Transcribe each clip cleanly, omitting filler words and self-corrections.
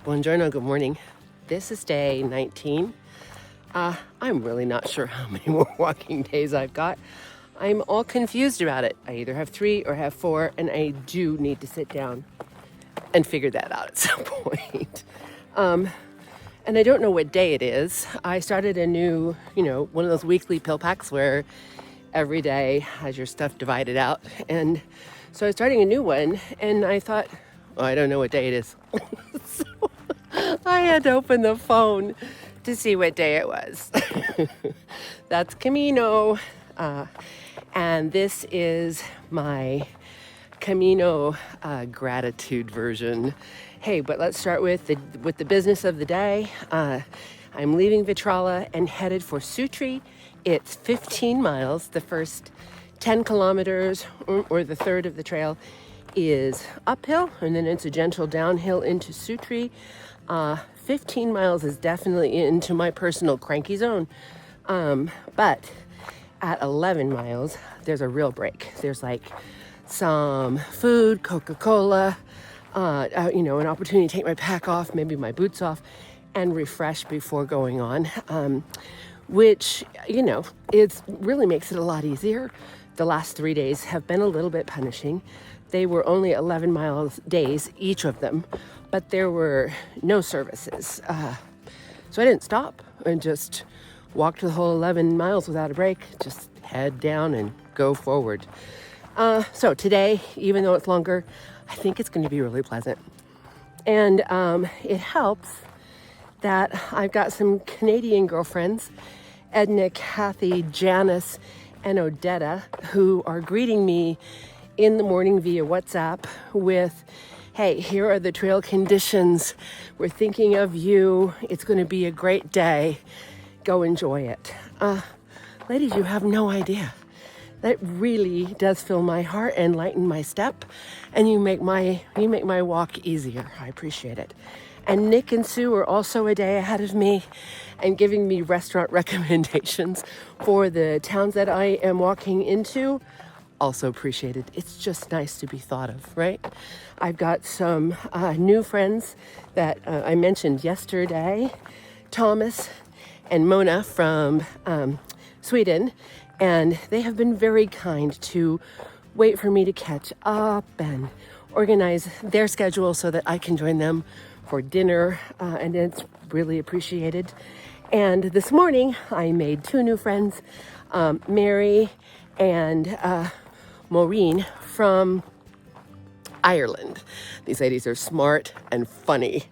Buongiorno, good morning. This is day 19. I'm really not sure how many more walking days I've got. I'm all confused about it. I either have 3 or have 4, and I do need to sit down and figure that out at some point. And I don't know what day it is. I started a new, one of those weekly pill packs where every day has your stuff divided out. And so I was starting a new one, and I thought, I don't know what day it is. So I had to open the phone to see what day it was. That's Camino. And this is my Camino gratitude version. Hey, but let's start with the business of the day. I'm leaving Vetralla and headed for Sutri. It's 15 miles. The first 10 kilometers or the third of the trail is uphill, and then it's a gentle downhill into Sutri. 15 miles is definitely into my personal cranky zone. But at 11 miles, there's a real break. There's like some food, Coca-Cola, an opportunity to take my pack off, maybe my boots off, and refresh before going on, which, it really makes it a lot easier. The last 3 days have been a little bit punishing. They were only 11 miles days, each of them, but there were no services. So I didn't stop and just walked the whole 11 miles without a break, just head down and go forward. So today, even though it's longer, I think it's going to be really pleasant. And it helps that I've got some Canadian girlfriends, Edna, Kathy, Janice, and Odetta, who are greeting me in the morning via WhatsApp with, hey, here are the trail conditions. We're thinking of you. It's going to be a great day. Go enjoy it. Ladies, you have no idea. That really does fill my heart and lighten my step, and you make my walk easier. I appreciate it. And Nick and Sue are also a day ahead of me and giving me restaurant recommendations for the towns that I am walking into. Also appreciated. It's just nice to be thought of, right? I've got some new friends that I mentioned yesterday, Thomas and Mona from Sweden, and they have been very kind to wait for me to catch up and organize their schedule so that I can join them for dinner, and it's really appreciated. And this morning I made 2 new friends, Mary and Maureen from Ireland. These ladies are smart and funny.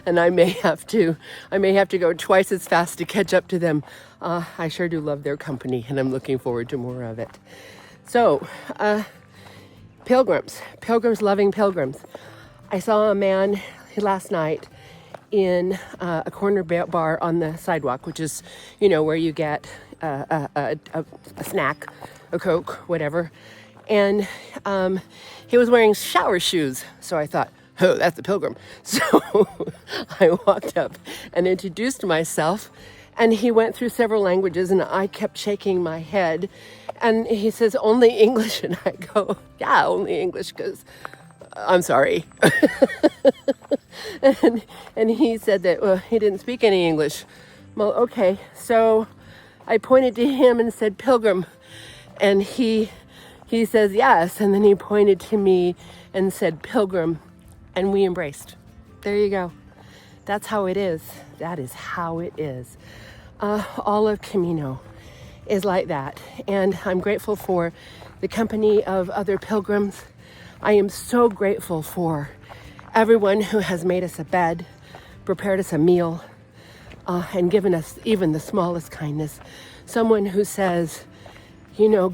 And I may have to go twice as fast to catch up to them. I sure do love their company, and I'm looking forward to more of it. So, pilgrims loving pilgrims. I saw a man last night in a corner bar on the sidewalk, which is, where you get a snack, a Coke, whatever. And he was wearing shower shoes. So I thought, oh, that's a pilgrim. So I walked up and introduced myself, and he went through several languages, and I kept shaking my head. And he says, only English? And I go, yeah, only English, because I'm sorry. and he said that he didn't speak any English. Well, okay. So I pointed to him and said, pilgrim. And he says, yes. And then he pointed to me and said, pilgrim. And we embraced. There you go. That's how it is. That is how it is. All of Camino is like that. And I'm grateful for the company of other pilgrims. I am so grateful for everyone who has made us a bed, prepared us a meal, and given us even the smallest kindness. Someone who says,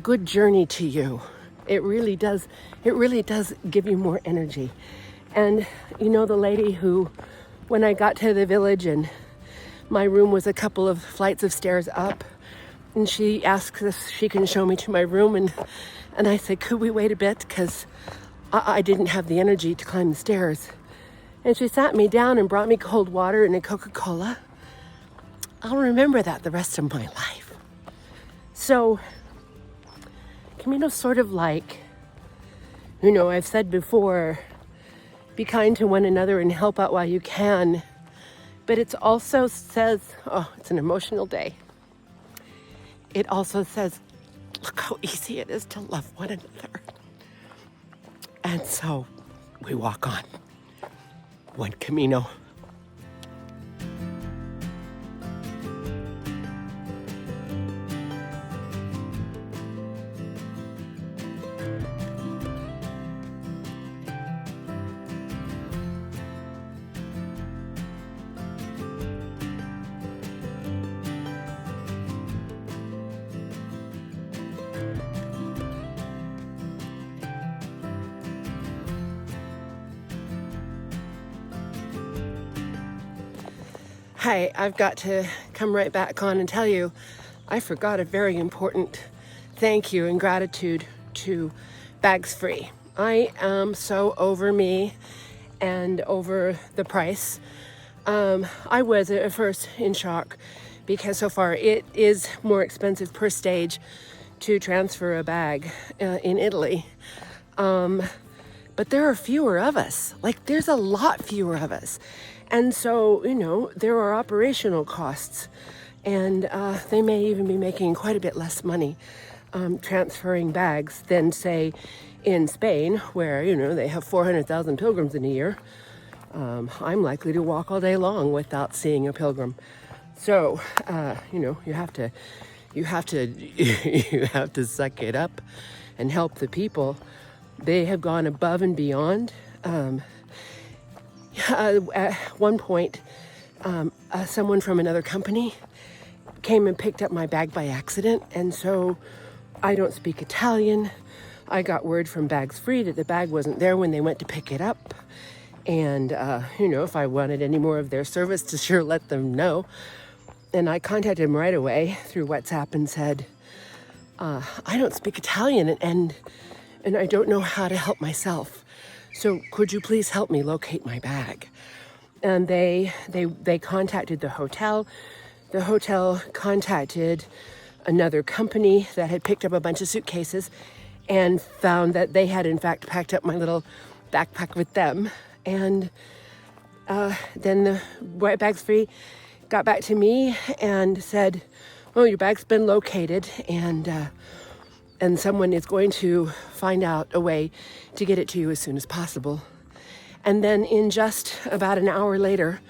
good journey to you. It really does give you more energy. And the lady who, when I got to the village and my room was a couple of flights of stairs up, and she asked if she can show me to my room, and I said, could we wait a bit, because I didn't have the energy to climb the stairs. And she sat me down and brought me cold water and a Coca-Cola. I'll remember that the rest of my life. So Camino's sort of like, I've said before, be kind to one another and help out while you can. But it also says, oh, it's an emotional day. It also says, look how easy it is to love one another. And so we walk on. Buen camino. Hi, I've got to come right back on and tell you, I forgot a very important thank you and gratitude to Bags Free. I am so over me and over the price. I was at first in shock because so far it is more expensive per stage to transfer a bag in Italy. But there are fewer of us. Like, there's a lot fewer of us. And so, you know, there are operational costs, and they may even be making quite a bit less money transferring bags than, say, in Spain, where, you know, they have 400,000 pilgrims in a year. I'm likely to walk all day long without seeing a pilgrim. So, you know, you have to you have to suck it up and help the people. They have gone above and beyond. At one point, someone from another company came and picked up my bag by accident, and so I don't speak Italian. I got word from Bags Free that the bag wasn't there when they went to pick it up, and you know, if I wanted any more of their service, to sure let them know. And I contacted them right away through WhatsApp and said, I don't speak Italian, and I don't know how to help myself. So could you please help me locate my bag? And they contacted the hotel. The hotel contacted another company that had picked up a bunch of suitcases and found that they had in fact packed up my little backpack with them. And then the Bags Free got back to me and said, oh, your bag's been located, and someone is going to find out a way to get it to you as soon as possible. And then in just about an hour later,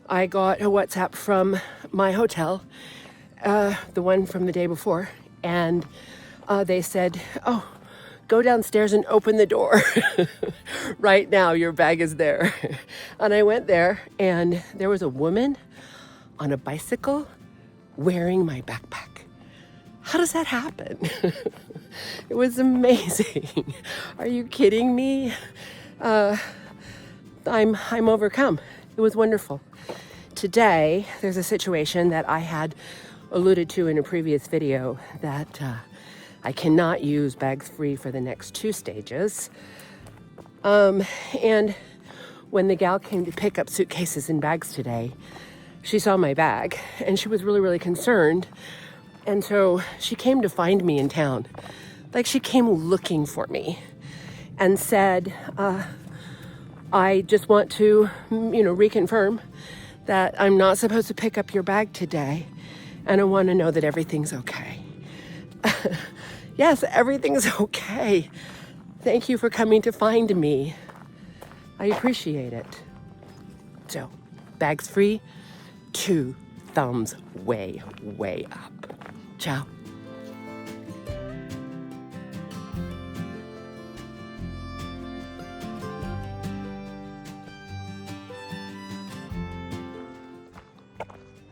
I got a WhatsApp from my hotel, the one from the day before, and they said, oh, go downstairs and open the door. Right now, your bag is there. And I went there, and there was a woman on a bicycle wearing my backpack. How does that happen? It was amazing. Are you kidding me? I'm overcome. It was wonderful. Today, there's a situation that I had alluded to in a previous video that I cannot use Bags Free for the next 2 stages. And when the gal came to pick up suitcases and bags today, she saw my bag and she was really, really concerned. And so she came to find me in town. Like, she came looking for me and said, I just want to, you know, reconfirm that I'm not supposed to pick up your bag today. And I want to know that everything's okay. Yes, everything's okay. Thank you for coming to find me. I appreciate it. So, Bags Free, 2 thumbs way, way up. Ciao.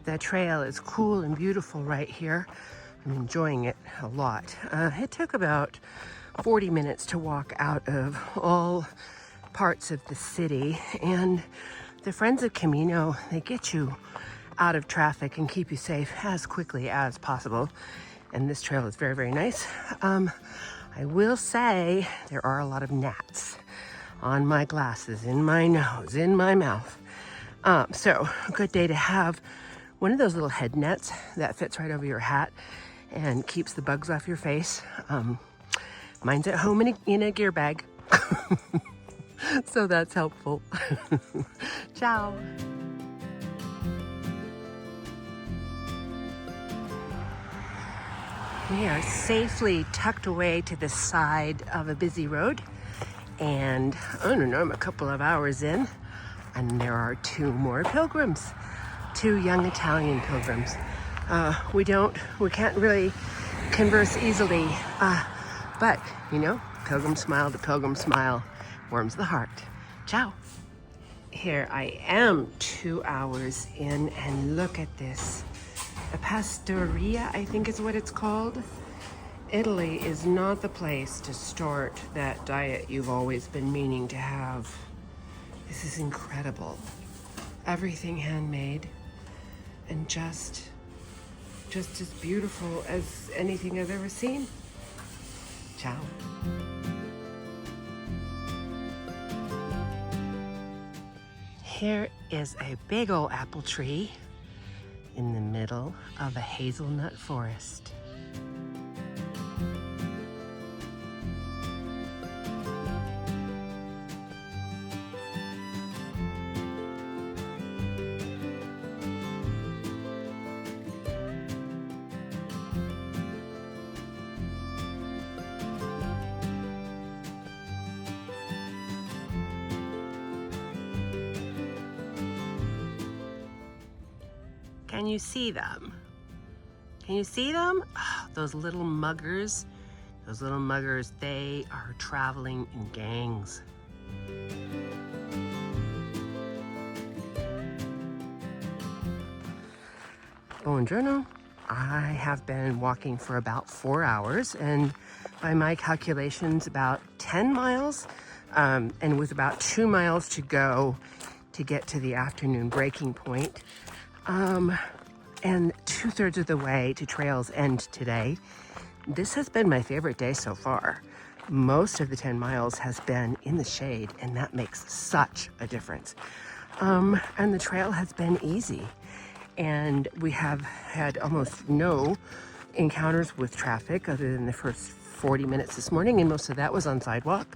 The trail is cool and beautiful right here. I'm enjoying it a lot. It took about 40 minutes to walk out of all parts of the city, and the Friends of Camino, they get you out of traffic and keep you safe as quickly as possible. And this trail is very, very nice. I will say there are a lot of gnats on my glasses, in my nose, in my mouth. So a good day to have one of those little head nets that fits right over your hat and keeps the bugs off your face. Mine's at home in a gear bag. So that's helpful. Ciao. We are safely tucked away to the side of a busy road, and I don't know, I'm a couple of hours in, and there are two more pilgrims, two young Italian pilgrims. We can't really converse easily, but you know, pilgrim smile to pilgrim smile warms the heart. Ciao. Here I am 2 hours in, and look at this. A pastoria, I think is what it's called. Italy is not the place to start that diet you've always been meaning to have. This is incredible. Everything handmade and just as beautiful as anything I've ever seen. Ciao. Here is a big old apple tree in the middle of a hazelnut forest. Can you see them? Can you see them? Oh, those little muggers, they are traveling in gangs. Buongiorno. I have been walking for about 4 hours, and by my calculations, about 10 miles, and with about 2 miles to go to get to the afternoon breaking point. And 2/3 of the way to trail's end today. This has been my favorite day so far. Most of the 10 miles has been in the shade, and that makes such a difference. And the trail has been easy, and we have had almost no encounters with traffic other than the first 40 minutes this morning, and most of that was on sidewalk.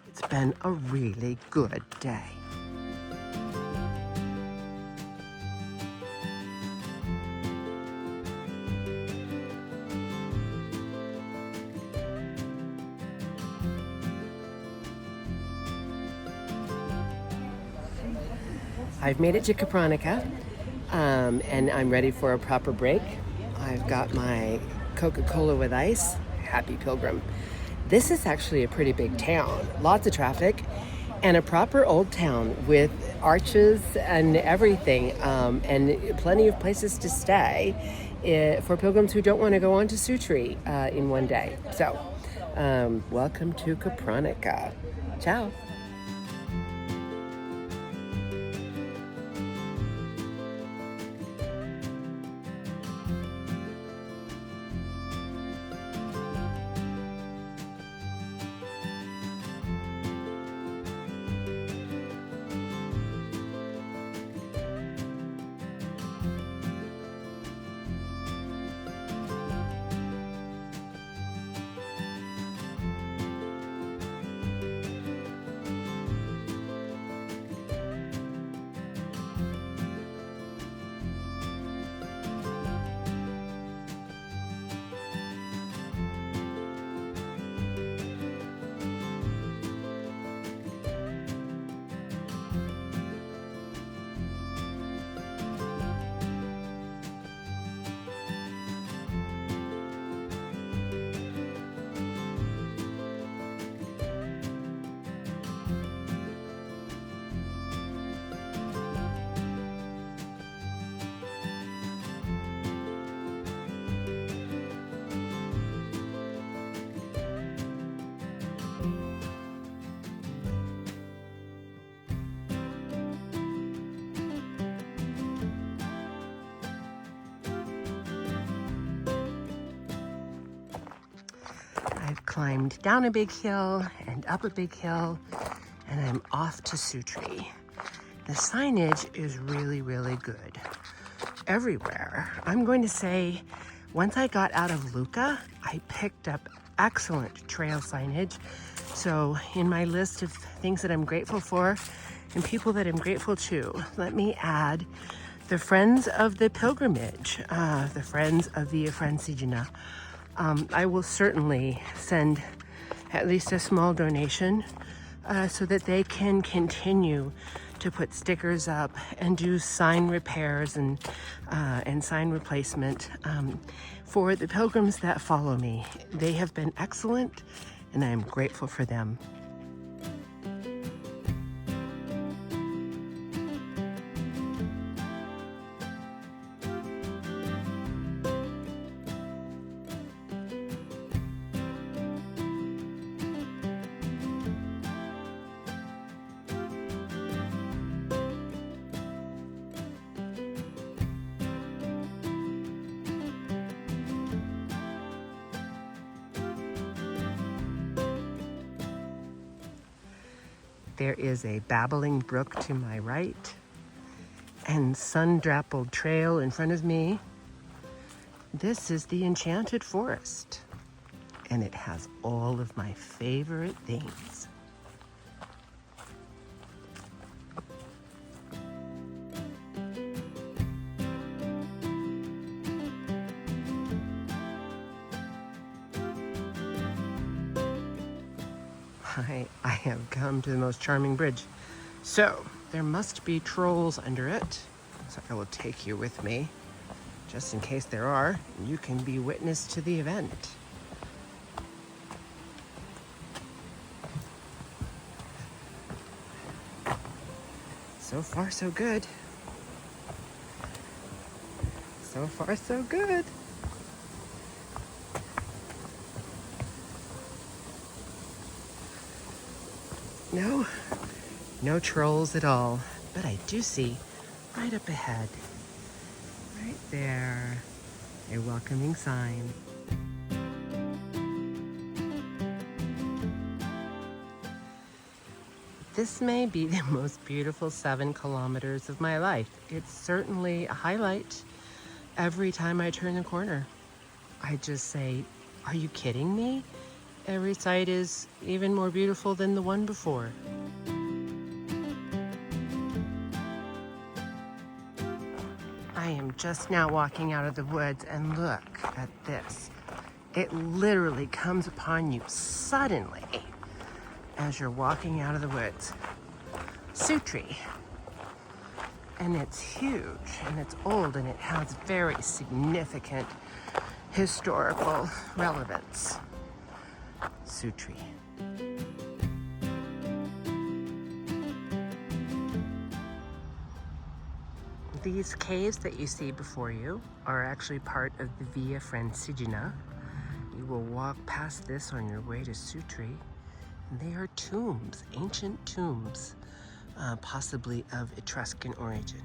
It's been a really good day. I've made it to Capranica, and I'm ready for a proper break. I've got my Coca-Cola with ice. Happy pilgrim. This is actually a pretty big town. Lots of traffic, and a proper old town with arches and everything, and plenty of places to stay for pilgrims who don't want to go on to Sutri in one day. So, welcome to Capranica. Ciao. I've climbed down a big hill and up a big hill, and I'm off to Sutri. The signage is really, really good everywhere. I'm going to say once I got out of Lucca, I picked up excellent trail signage. So in my list of things that I'm grateful for and people that I'm grateful to, let me add the Friends of the Pilgrimage, the Friends of Via Francigena. I will certainly send at least a small donation so that they can continue to put stickers up and do sign repairs and sign replacement for the pilgrims that follow me. They have been excellent, and I am grateful for them. There is a babbling brook to my right and sun-dappled trail in front of me. This is the Enchanted Forest, and it has all of my favorite things. I have come to the most charming bridge. So there must be trolls under it. So I will take you with me, just in case there are. You can be witness to the event. So far, so good. So far, so good. No trolls at all, but I do see right up ahead, right there, a welcoming sign. This may be the most beautiful 7 kilometers of my life. It's certainly a highlight every time I turn the corner. I just say, are you kidding me? Every sight is even more beautiful than the one before. I am just now walking out of the woods, and look at this. It literally comes upon you suddenly as you're walking out of the woods. Sutri. And it's huge, and it's old, and it has very significant historical relevance. Sutri. These caves that you see before you are actually part of the Via Francigena. You will walk past this on your way to Sutri. And they are tombs, ancient tombs, possibly of Etruscan origin.